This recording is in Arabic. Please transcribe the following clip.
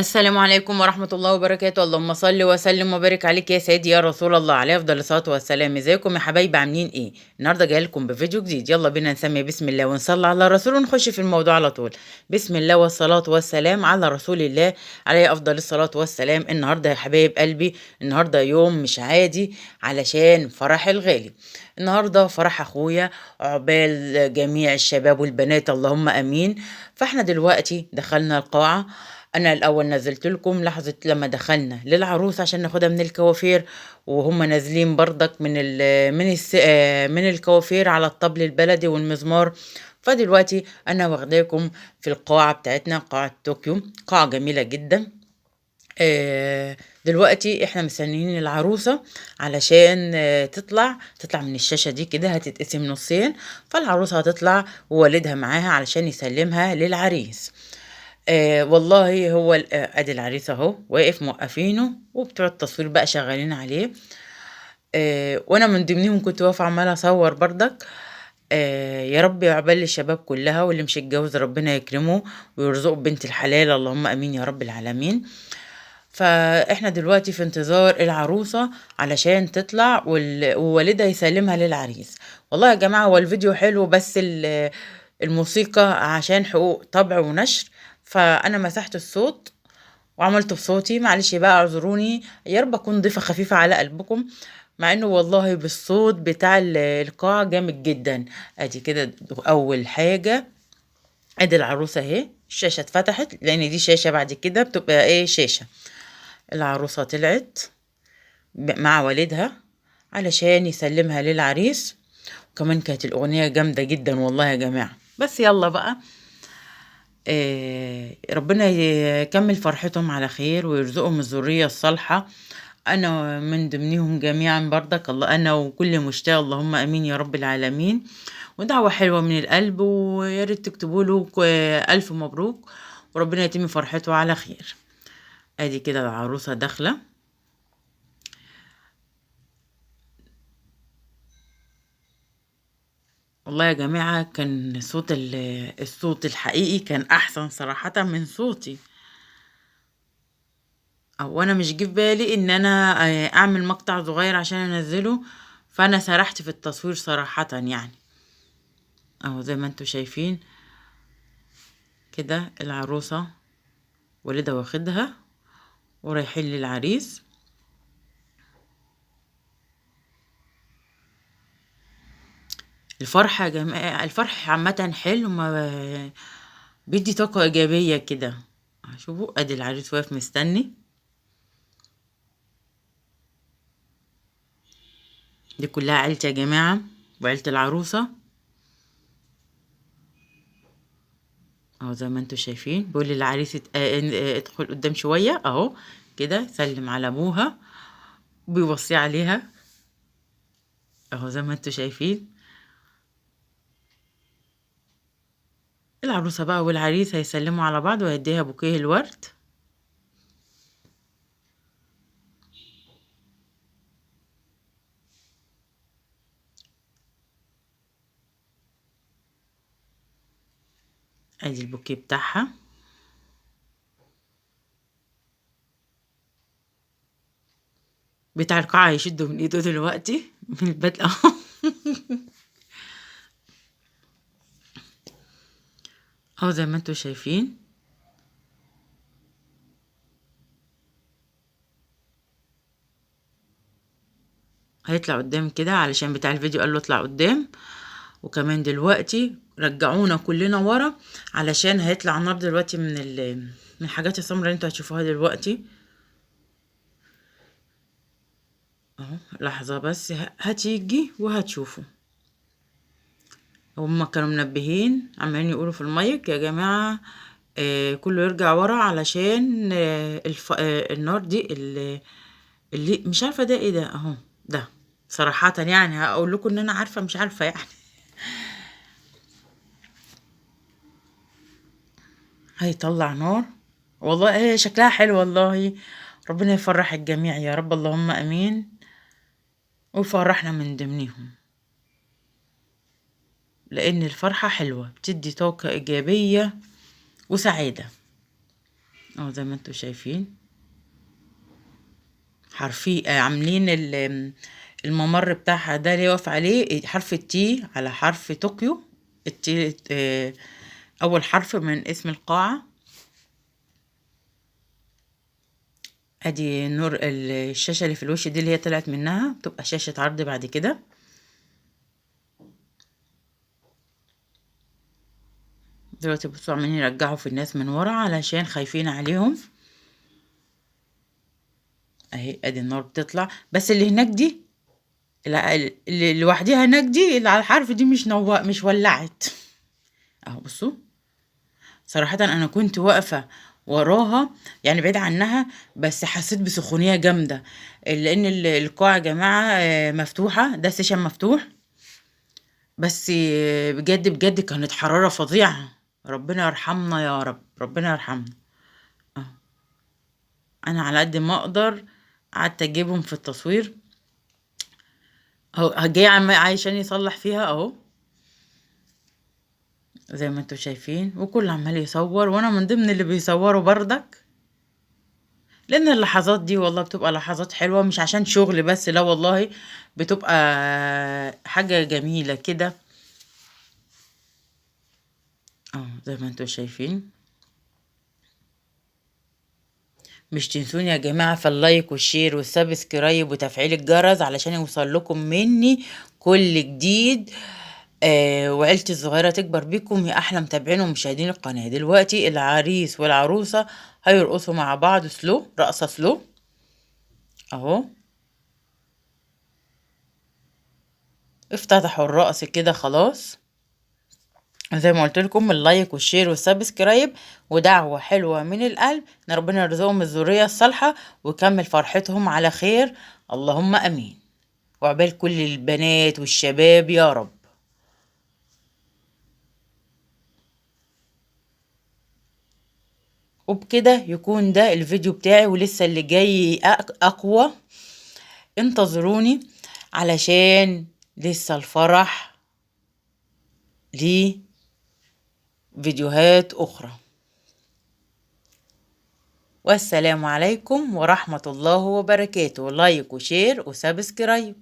السلام عليكم ورحمة الله وبركاته. اللهم صل وسلم وبارك عليك يا سيدي يا رسول الله، عليه أفضل الصلاة والسلام. ازيكم يا حبايبي، عاملين ايه؟ النهارده جاي لكم بفيديو جديد. يلا بينا نسمي بسم الله ونصلي على الرسول ونخش في الموضوع على طول. بسم الله والصلاة والسلام على رسول الله، عليه أفضل الصلاة والسلام. النهارده يا حبايب قلبي، النهارده يوم مش عادي علشان فرح الغالي. النهارده فرح أخويا، عقبال جميع الشباب والبنات اللهم آمين. فاحنا دلوقتي دخلنا القاعة. انا الاول نزلت لكم لحظه لما دخلنا للعروس عشان ناخدها من الكوافير، وهم نازلين برضك من الكوافير على الطبل البلدي والمزمار. فدلوقتي انا واخداكم في القاعه بتاعتنا، قاعه طوكيو، قاعه جميله جدا. دلوقتي احنا مستنيين العروسة علشان تطلع من الشاشة دي كده، هتتقسم نصين. فالعروسة هتطلع ووالدها معاها علشان يسلمها للعريس. والله هو ادي العريس اهو واقف موقفينه، وبتوع التصوير بقى شغالين عليه. وانا من ضمنهم كنت واقفه عماله اصور برضك. يا رب عقبال الشباب كلها، واللي مش اتجوز ربنا يكرمه ويرزقه بنت الحلال، اللهم امين يا رب العالمين. فاحنا دلوقتي في انتظار العروسة علشان تطلع ووالدها يسلمها للعريس. والله يا جماعة هو الفيديو حلو، بس الموسيقى عشان حقوق طبع ونشر، فانا مسحت الصوت وعملته بصوتي. معلش بقى اعذروني، يا رب اكون ضيفة خفيفة على قلبكم، مع انه والله بالصوت بتاع القاعة جامد جدا. ادي كده اول حاجة. ادي العروسة اهي، الشاشة اتفتحت لان دي شاشة، بعد كده بتبقى ايه، شاشة. العروسة طلعت مع والدها علشان يسلمها للعريس. وكمان كانت الأغنية جامدة جدا والله يا جماعة. بس يلا بقى، ربنا يكمل فرحتهم على خير ويرزقهم الذرية الصالحة. أنا من ضمنهم جميعا برضك، الله أنا وكل مشتاق، اللهم أمين يا رب العالمين. ودعوة حلوة من القلب، ويا ريت تكتبوا له ألف مبروك، وربنا يتم فرحته على خير. ادي كده العروسة داخلة. والله يا جماعة كان الصوت الحقيقي كان أحسن صراحة من صوتي. أو أنا مش جه في بالي إن أنا أعمل مقطع صغير عشان أنزله، فأنا سرحت في التصوير صراحة يعني. أهو زي ما انتوا شايفين كده العروسة والدها واخدها ورايحين للعريس. الفرحة يا جماعة، الفرح عامة حلو، ما بيدي طاقة إيجابية كده. شوفوا أدي العريس واقف مستني. دي كلها عيلتي يا جماعة، وعيلة العروسة. اهو زي ما انتوا شايفين، بيقول للعريس ادخل قدام شوية اهو كده، سلم على ابوها، بيوصي عليها. اهو زي ما انتوا شايفين العروسة بقى والعريس هيسلموا على بعض، وهيديها بوكيه الورد. ادي البوكيه بتاعها. بتاع القاعة هيشده من ايده دلوقتي من البدء اهو. اهو زي ما انتوا شايفين. هيطلع قدام كده علشان بتاع الفيديو قال له اطلع قدام. وكمان دلوقتي رجعونا كلنا ورا علشان هيطلع نار دلوقتي من الحاجات السمراء اللي انتوا هتشوفوها دلوقتي. اهو لحظة بس، هتيجي وهتشوفوا. هما كانوا منبهين عمالين يقولوا في المايك يا جماعة، كله يرجع ورا علشان النار دي اللي مش عارفة ده ايه ده اهو. ده صراحة يعني هقول لكم ان انا عارفة مش عارفة يعني. هيطلع نار. والله هي شكلها حلو والله. ربنا يفرح الجميع يا رب، اللهم امين، ويفرحنا من ضمنهم. لان الفرحة حلوة، بتدي طاقة ايجابية وسعادة. اهو زي ما انتوا شايفين حرفي عاملين الممر بتاعها ده اللي واقف عليه حرف التي على حرف طوكيو. التي اول حرف من اسم القاعة. ادي نور الشاشة اللي في الوش دي اللي هي طلعت منها بتبقى شاشة عرض بعد كده. دلوقتي بصوا عمالين يرجعوا في الناس من ورا علشان خايفين عليهم. اهي ادي النار بتطلع، بس اللي هناك دي اللي لوحديها هناك دي اللي على الحرف دي مش ولعت. اهو بصوا، صراحة انا كنت واقفة وراها يعني بعيد عنها، بس حسيت بسخونية جامدة لان القاعة يا جماعة مفتوحة، ده سيشن مفتوح، بس بجد بجد كانت حرارة فظيعة. ربنا يرحمنا يا رب، ربنا يرحمنا. اه انا على قد ما اقدر قعدت اجيبهم في التصوير اهو، جاي عشان يصلح فيها اهو زي ما انتوا شايفين، وكل عمال يصور وانا من ضمن اللي بيصوروا بردك، لان اللحظات دي والله بتبقى لحظات حلوة مش عشان شغل بس، لا والله بتبقى حاجة جميلة كده. اه زي ما انتوا شايفين، مش تنسوني يا جماعة في اللايك والشير والسبسكرايب وتفعيل الجرس علشان يوصل لكم مني كل جديد. وعيلتي الصغيرة تكبر بيكم يا أحلى متابعين ومشاهدين القناة. دلوقتي العريس والعروسة هيرقصوا مع بعض سلو، رقصة سلو اهو. افتتحوا الرقص كده خلاص. زي ما قلت لكم اللايك والشير والسبسكرايب ودعوة حلوة من القلب ان ربنا يرزقهم الذرية الصالحة ويكمل فرحتهم على خير، اللهم امين، وعقبال كل البنات والشباب يا رب. وبكده يكون ده الفيديو بتاعي، ولسه اللي جاي اقوى، انتظروني علشان لسه الفرح ليه فيديوهات اخرى. والسلام عليكم ورحمة الله وبركاته. لايك وشير وسبسكرايب.